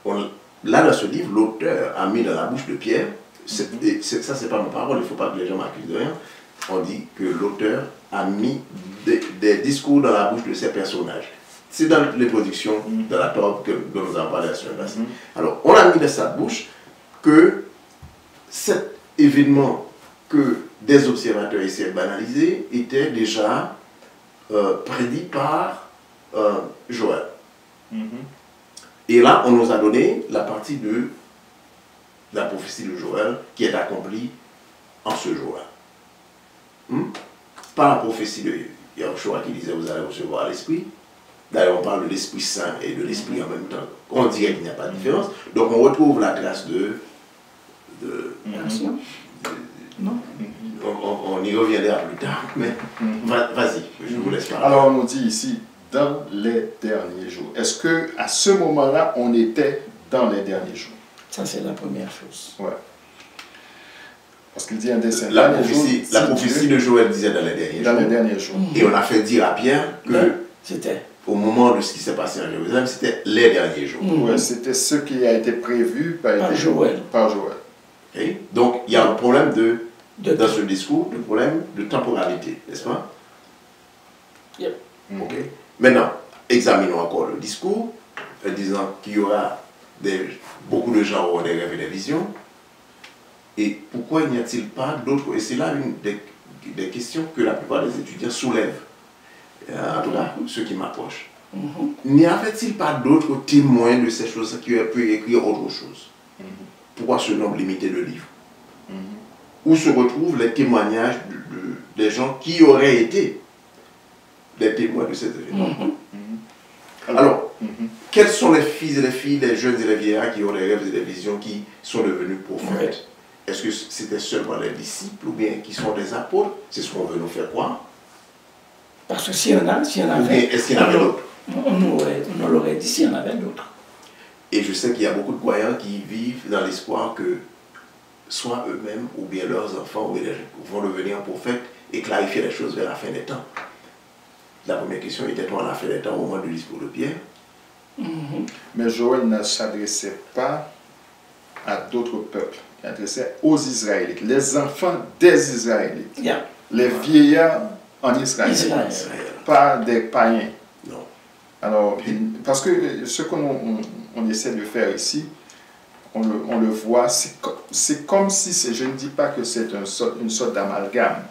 dans ce livre, l'auteur a mis dans la bouche de Pierre, ça c'est pas ma parole, il ne faut pas que les gens m'accusent de rien, on dit que l'auteur a mis des discours dans la bouche de ces personnages. C'est dans les productions de la Torah dont nous avons parlé la semaine passée. Alors, on a mis dans sa bouche que cet événement que des observateurs essaient de banaliser était déjà prédit par Joël. Et là, on nous a donné la partie de la prophétie de Joël qui est accomplie en ce jour-là. Par la prophétie de Yahushua qui disait vous allez recevoir l'Esprit. D'ailleurs, on parle de l'Esprit Saint et de l'Esprit en même temps. On dirait qu'il n'y a pas de différence. Donc, on retrouve la trace Non. On y reviendra plus tard, mais vas-y, je vous laisse parler. Alors, on nous dit ici, dans les derniers jours. Est-ce qu'à ce moment-là, on était dans les derniers jours? Ça, c'est la première chose. Ouais. Parce qu'il dit un dessin. La prophétie de Joël disait dans les derniers jours. Et on a fait dire à Pierre que c'était au moment de ce qui s'est passé en Jérusalem, c'était les derniers jours. Ouais, c'était ce qui a été prévu par Joël. Okay. Donc, il y a un problème dans ce discours, le problème de temporalité, n'est-ce pas? Yep. Ok. Maintenant, examinons encore le discours, en disant qu'il y aura beaucoup de gens auront des rêves et des visions. Et pourquoi n'y a-t-il pas d'autres? Et c'est là une des questions que la plupart des étudiants soulèvent, en tout cas ceux qui m'approchent. N'y avait-il pas d'autres témoins de ces choses qui auraient pu écrire autre chose? Pourquoi ce nombre limité de livres? Où se retrouvent les témoignages des gens qui auraient été des témoins de ces événements? Alors, quels sont les fils et les filles, les jeunes et les vieillards qui ont des rêves et des visions, qui sont devenus prophètes? Est-ce que c'était seulement les disciples ou bien qui sont des apôtres? C'est ce qu'on veut nous faire croire. Parce que s'il y en avait, est-ce qu'il y en avait d'autres? On l'aurait dit s'il y en avait d'autres. Et je sais qu'il y a beaucoup de croyants qui vivent dans l'espoir que soit eux-mêmes ou bien leurs enfants vont devenir prophètes et clarifier les choses vers la fin des temps. La première question était-on à la fin des temps au moment du discours de Pierre? Mais Joël ne s'adressait pas à d'autres peuples. Il s'adressait aux Israélites, les enfants des Israélites, les vieillards en Israël, pas des païens. Non. Alors, parce que ce qu'on essaie de faire ici, on le voit, c'est comme si, je ne dis pas que c'est une sorte d'amalgame,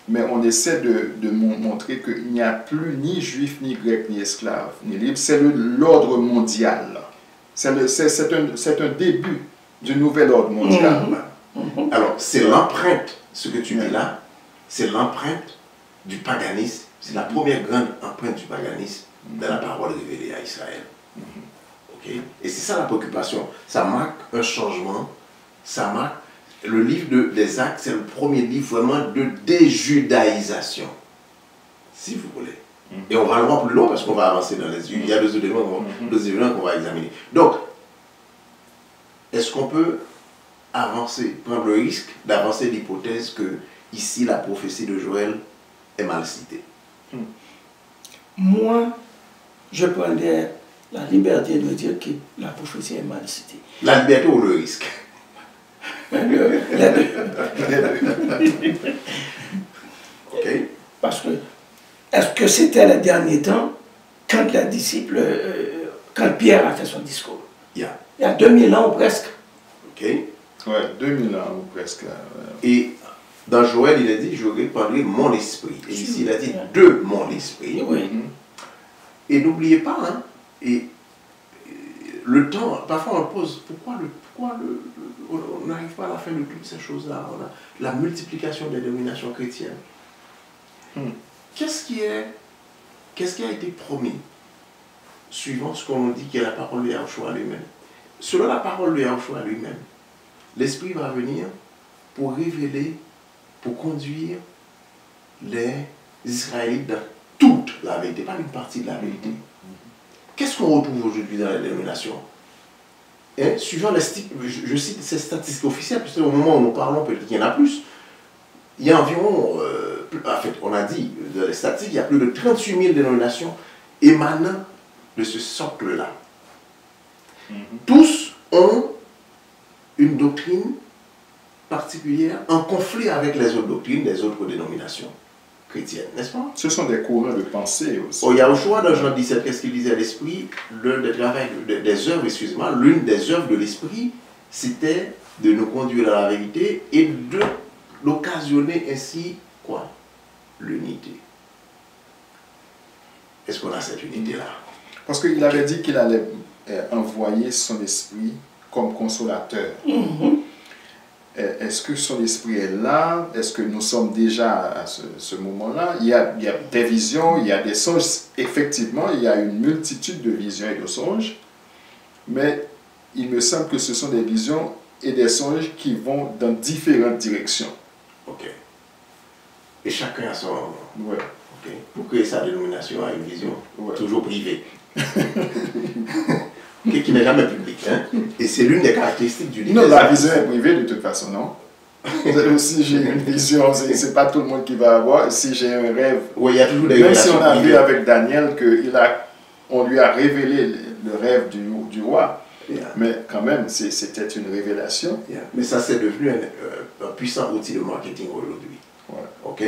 mais on essaie de montrer qu'il n'y a plus ni juif, ni grec, ni esclave, ni libre. C'est l'ordre mondial. C'est un début du nouvel ordre mondial. Alors, c'est l'empreinte, ce que tu dis là, c'est l'empreinte du paganisme. C'est la première grande empreinte du paganisme dans la parole révélée à Israël. Okay? Et c'est ça la préoccupation. Ça marque un changement, ça marque. Le livre des Actes, c'est le premier livre vraiment de déjudaïsation, si vous voulez. Et on va le voir plus loin parce qu'on va avancer dans les... Il y a deux éléments qu'on va examiner. Donc, est-ce qu'on peut avancer, prendre le risque d'avancer l'hypothèse que ici la prophétie de Joël est mal citée? Moi, je prenais la liberté de dire que la prophétie est mal citée. La liberté ou le risque? Ok. Parce que, est-ce que c'était les derniers temps, quand les disciples, quand Pierre a fait son discours? Il y a 2000 ans ou presque. Ok. Ouais, 2000 ans ou presque. Et dans Joël, il a dit, je répandrai mon esprit. Et ici, il a dit de mon esprit. Oui. Et n'oubliez pas, hein, et le temps, parfois on pose, pourquoi on n'arrive pas à la fin de toutes ces choses-là? On a la multiplication des dénominations chrétiennes. Qu'est-ce qui a été promis, suivant ce qu'on nous dit qui est la parole de Yahushua lui-même? Selon la parole de Yahushua lui-même, l'Esprit va venir pour révéler, pour conduire les Israélites dans toute la vérité, pas une partie de la vérité. Qu'est-ce qu'on retrouve aujourd'hui dans les dénominations? Suivant je cite ces statistiques officielles, puisque au moment où nous parlons, peut-être qu'il y en a plus. Il y a environ, en fait, on a dit, dans les statistiques, il y a plus de 38 000 dénominations émanant de ce socle-là. Tous ont une doctrine particulière en conflit avec les autres doctrines des autres dénominations chrétiennes, n'est-ce pas? Ce sont des courants de pensée aussi. Il y a au choix dans Jean 17, qu'est-ce qu'il disait à l'esprit? L'une des œuvres de l'esprit, c'était de nous conduire à la vérité et de l'occasionner ainsi, quoi? L'unité. Est-ce qu'on a cette unité-là? Parce qu'il avait dit qu'il allait envoyer son esprit comme consolateur. Est-ce que son esprit est là? Est-ce que nous sommes déjà à ce moment-là? Il y a des visions, il y a des songes. Effectivement, il y a une multitude de visions et de songes. Mais il me semble que ce sont des visions et des songes qui vont dans différentes directions. Ok. Et chacun a son... Ouais. Ok. Pour créer sa dénomination à une vision toujours privée. Qui n'est jamais public. Hein? Et c'est l'une des caractéristiques du livre. Non, la vision est privée de toute façon, non? Si j'ai une vision, c'est pas tout le monde qui va avoir. Si j'ai un rêve, il y a toujours des même si on a vu avec Daniel qu'on lui a révélé le rêve du roi, mais quand même, c'était une révélation. Mais ça, c'est devenu un puissant outil de marketing aujourd'hui. Ok?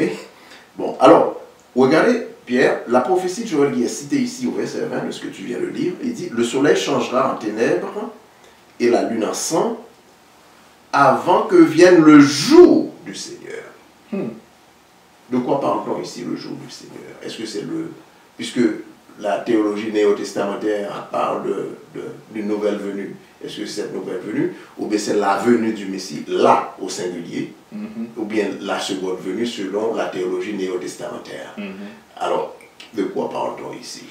Bon, alors, regardez Pierre, la prophétie de Joël qui est citée ici au verset 20 de ce que tu viens de lire, il dit « Le soleil changera en ténèbres et la lune en sang avant que vienne le jour du Seigneur. De quoi parle-t-on ici, le jour du Seigneur? Est-ce que c'est le... Puisque la théologie néo-testamentaire parle d'une nouvelle venue. Est-ce que c'est cette nouvelle venue? Ou bien c'est la venue du Messie, là, au singulier? Ou bien la seconde venue selon la théologie néo-testamentaire? Alors, de quoi parle-t-on ici?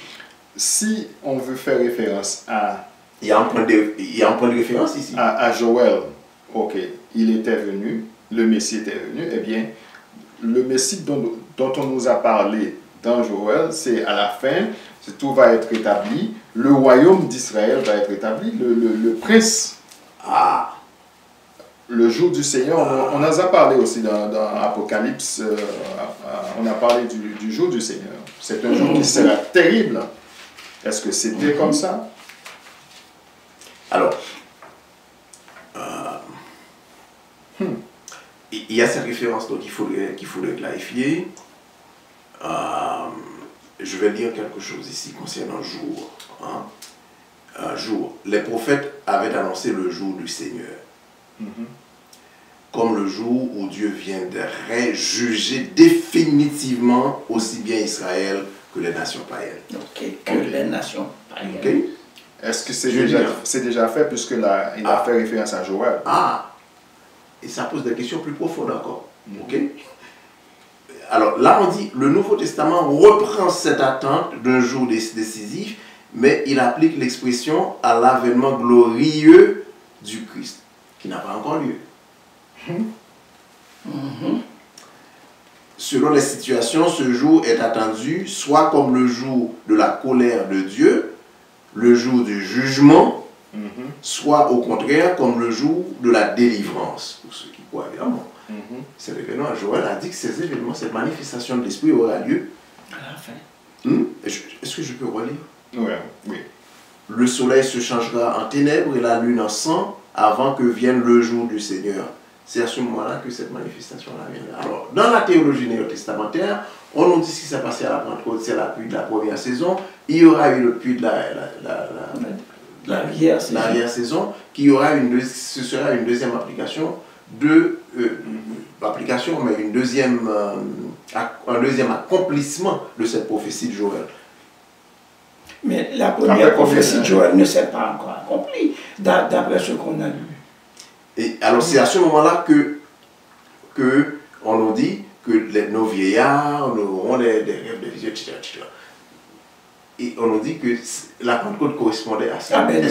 Si on veut faire référence à... Il y a un point de référence ici. À Joël, ok, il était venu, le Messie était venu, eh bien, le Messie dont on nous a parlé dans Joël, c'est à la fin, tout va être établi, le royaume d'Israël va être établi, le prince. Le jour du Seigneur, on en a parlé aussi dans Apocalypse, on a parlé du jour du Seigneur. C'est un jour qui sera terrible. Est-ce que c'était comme ça? Alors, il y a cette référence donc qu'il faudrait clarifier. Je vais lire quelque chose ici concernant le jour. Un jour, les prophètes avaient annoncé le jour du Seigneur. Comme le jour où Dieu viendrait juger définitivement aussi bien Israël que les nations païennes. Les nations païennes. Okay. Est-ce que c'est déjà fait puisque là, il a fait référence à Joël? Et ça pose des questions plus profondes encore. Alors là, on dit, le Nouveau Testament reprend cette attente d'un jour décisif, mais il applique l'expression à l'avènement glorieux du Christ, qui n'a pas encore lieu. Selon les situations, ce jour est attendu soit comme le jour de la colère de Dieu, le jour du jugement, soit au contraire comme le jour de la délivrance, pour ceux qui croient évidemment. Cet événement, Joël a dit que ces événements, cette manifestation de l'Esprit aura lieu à la fin. Est-ce que je peux relire? Oui. Le soleil se changera en ténèbres et la lune en sang avant que vienne le jour du Seigneur. C'est à ce moment-là que cette manifestation-là viendra. Alors, dans la théologie néo-testamentaire, on nous dit ce qui s'est passé à la Pentecôte, c'est la pluie de la première saison. Il y aura eu le pluie de l'arrière-saison, ce sera une deuxième application mais un deuxième accomplissement de cette prophétie de Joël. Mais la première prophétie de Joël ne s'est pas encore accomplie, d'après ce qu'on a lu. Et alors c'est à ce moment-là que on nous dit que nos vieillards auront des rêves, des visions, etc., etc. Et on nous dit que la Pentecôte correspondait à ça. Ben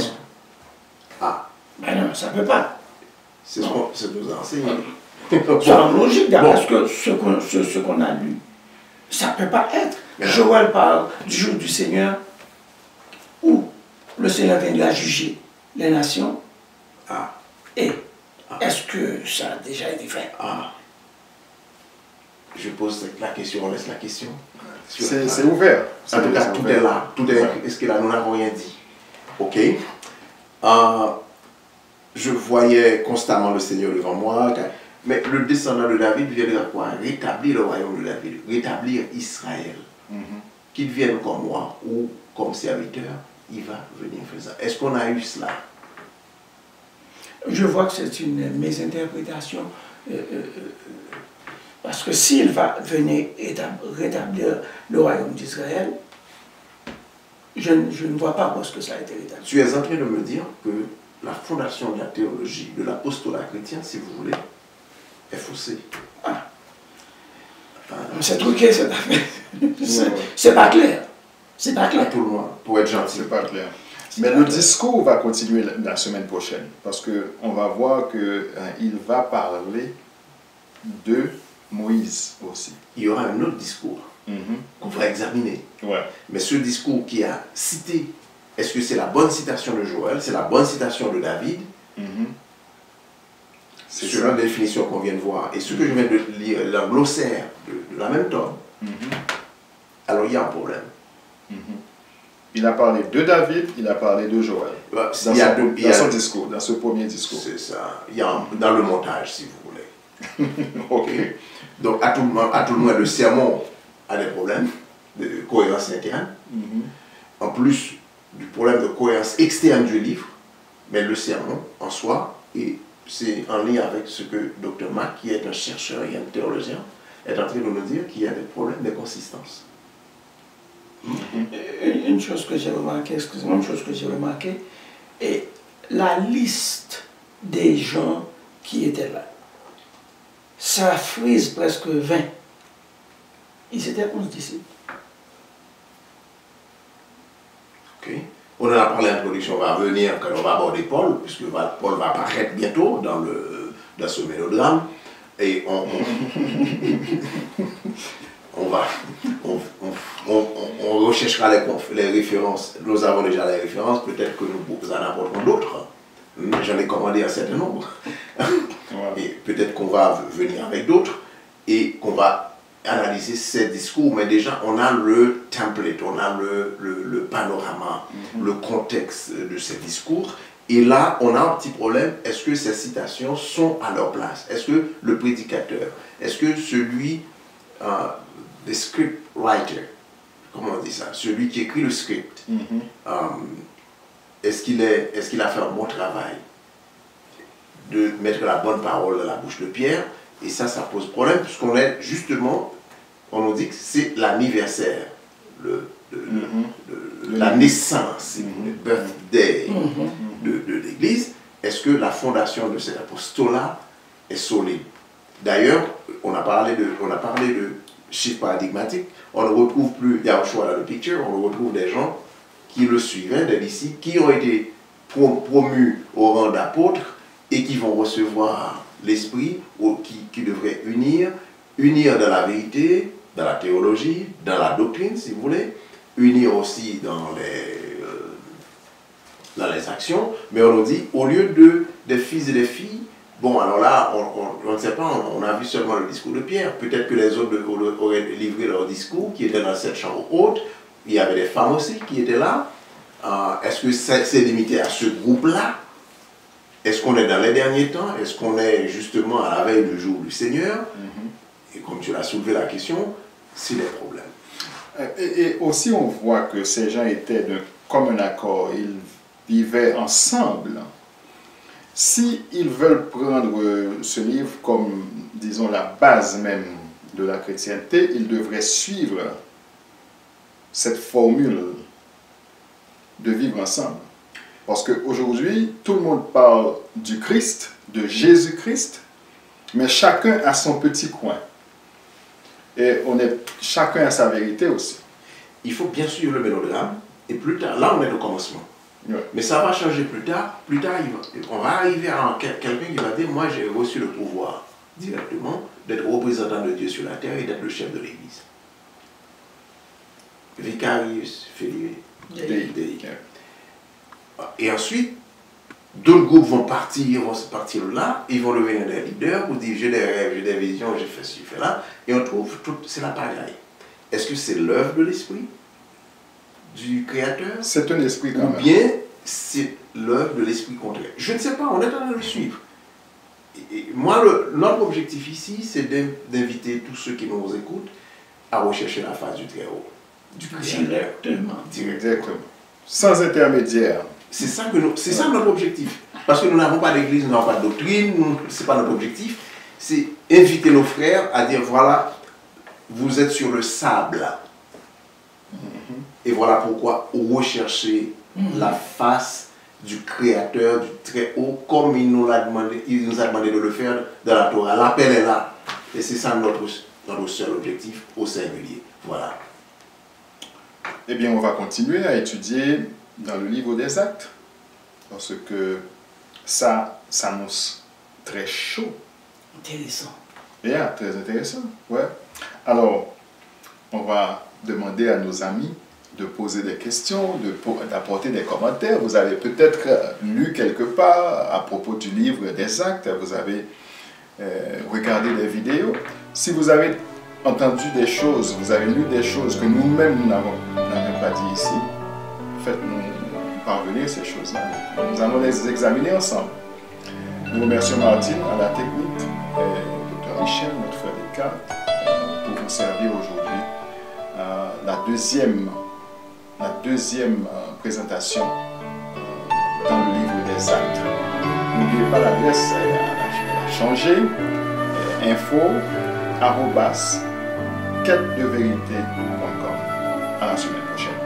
non, ça ne peut pas. C'est ce que nous a enseigné. C'est en logique, d'après ce qu'on a lu. Ça ne peut pas être. Joël parle du jour du Seigneur où le Seigneur viendra juger les nations. Et est-ce que ça a déjà été fait? Je pose la question, on laisse la question. C'est ouvert. En tout cas, tout est là. Est-ce que là, nous n'avons rien dit? Ok. Je voyais constamment le Seigneur devant moi. Mais le descendant de David viendra quoi? Rétablir le royaume de David, rétablir Israël. Qu'il vienne comme moi ou comme serviteur, il va venir faire ça. Est-ce qu'on a eu cela? Je vois que c'est une mésinterprétation. Parce que s'il va venir rétablir le royaume d'Israël, je ne vois pas où est-ce que ça a été rétabli. Tu es en train de me dire que la fondation de la théologie, de l'apostolat chrétien, si vous voulez, est faussée. C'est truqué cette affaire. C'est pas clair. C'est pas clair. À tout le monde, pour être gentil. C'est pas clair. Mais le discours va continuer la semaine prochaine, parce qu'on va voir qu'il va parler de Moïse aussi. Il y aura un autre discours qu'on va examiner. Mais ce discours qui a cité, est-ce que c'est la bonne citation de Joël, c'est la bonne citation de David? C'est sur la définition qu'on vient de voir. Et ce que je viens de lire, le glossaire de la même tome, alors il y a un problème. Il a parlé de David, il a parlé de Joël. Dans son discours, dans ce premier discours. C'est ça. Il y a dans le montage, si vous voulez. Ok. Donc, à tout le moins, le sermon a des problèmes. de cohérence interne, en plus du problème de cohérence externe du livre, mais le sermon en soi, et c'est en lien avec ce que Dr. Mack, qui est un chercheur et un théologien, est en train de nous dire qu'il y a des problèmes de consistance. Une chose que j'ai remarqué, excusez-moi, une chose que j'ai remarqué, et la liste des gens qui étaient là, ça frise presque 20. Ils étaient 11 disciples. Ok. On en a parlé en introduction, on va revenir quand on va aborder Paul, puisque Paul va apparaître bientôt dans ce mélodrame. Et on recherchera les références. Nous avons déjà les références, peut-être que nous en apporterons d'autres. J'en ai commandé un certain nombre. Et peut-être qu'on va venir avec d'autres et qu'on va analyser ces discours, mais déjà on a le template, on a le panorama, le contexte de ces discours. Et là, on a un petit problème. Est-ce que ces citations sont à leur place? Est-ce que le prédicateur, est-ce que celui, le script writer, comment on dit ça, celui qui écrit le script, est-ce qu'il a fait un bon travail de mettre la bonne parole dans la bouche de Pierre? Et ça pose problème, puisqu'on est justement, on nous dit que c'est l'anniversaire, la naissance, le birthday de l'Église. Est-ce que la fondation de cet apostolat est solide? D'ailleurs, on a parlé de chiffres paradigmatiques. On ne retrouve plus Yahushua dans le picture, on retrouve des gens qui le suivaient, des disciples, qui ont été promus au rang d'apôtres et qui vont recevoir l'Esprit, qui devrait unir dans la vérité, dans la théologie, dans la doctrine, si vous voulez, unir aussi dans les actions, mais on nous dit, au lieu des fils et des filles, bon, alors là, on ne sait pas, on a vu seulement le discours de Pierre, peut-être que les autres auraient livré leur discours, qui était dans cette chambre haute, il y avait des femmes aussi qui étaient là. Est-ce que c'est limité à ce groupe-là? Est-ce qu'on est dans les derniers temps? Est-ce qu'on est justement à la veille du jour du Seigneur? Et comme tu l'as soulevé la question, c'est des problèmes. Et aussi, on voit que ces gens étaient de commun accord, ils vivaient ensemble. S'ils veulent prendre ce livre comme, disons, la base même de la chrétienté, ils devraient suivre cette formule de vivre ensemble. Parce qu'aujourd'hui, tout le monde parle du Christ, de Jésus-Christ, mais chacun a son petit coin. Et chacun a sa vérité aussi. Il faut bien suivre le mélodrame, et plus tard, là on est au commencement. Mais ça va changer plus tard. Plus tard, on va arriver à quelqu'un qui va dire, moi j'ai reçu le pouvoir directement d'être représentant de Dieu sur la terre et d'être le chef de l'Église. Vicarius Filii Dei. Et ensuite, d'autres groupes vont partir là, ils vont devenir des leaders pour dire j'ai des rêves, j'ai des visions, j'ai fait ci, j'ai fait là. Et on trouve, c'est la pagaille. Est-ce que c'est l'œuvre de l'esprit du Créateur? C'est un esprit quand même. Ou bien c'est l'œuvre de l'esprit contraire? Je ne sais pas, on est en train de le suivre. Et moi, notre objectif ici, c'est d'inviter tous ceux qui nous écoutent à rechercher la face du Très-Haut, du Créateur. Directement. Sans intermédiaire. C'est ça notre objectif. Parce que nous n'avons pas d'église, nous n'avons pas de doctrine, ce n'est pas notre objectif. C'est inviter nos frères à dire, voilà, vous êtes sur le sable. Et voilà pourquoi rechercher la face du Créateur, du Très-Haut, comme il nous a demandé de le faire dans la Torah. L'appel est là. Et c'est ça notre seul objectif au singulier. Voilà. Eh bien, on va continuer à étudier dans le livre des Actes, parce que ça s'annonce très chaud. Intéressant. Yeah, très intéressant. Ouais. Alors, on va demander à nos amis de poser des questions, d'apporter des commentaires. Vous avez peut-être lu quelque part à propos du livre des Actes, vous avez regardé des vidéos. Si vous avez entendu des choses, vous avez lu des choses que nous-mêmes nous n'avons pas dit ici, faites-nous parvenir ces choses-là. Nous allons les examiner ensemble. Nous remercions Martine à la technique et Dr. Michel, notre frère Descartes, pour vous servir aujourd'hui la deuxième présentation dans le livre des Actes. N'oubliez pas l'adresse, elle a changé. info@quête-de-vérité.com. À la semaine prochaine.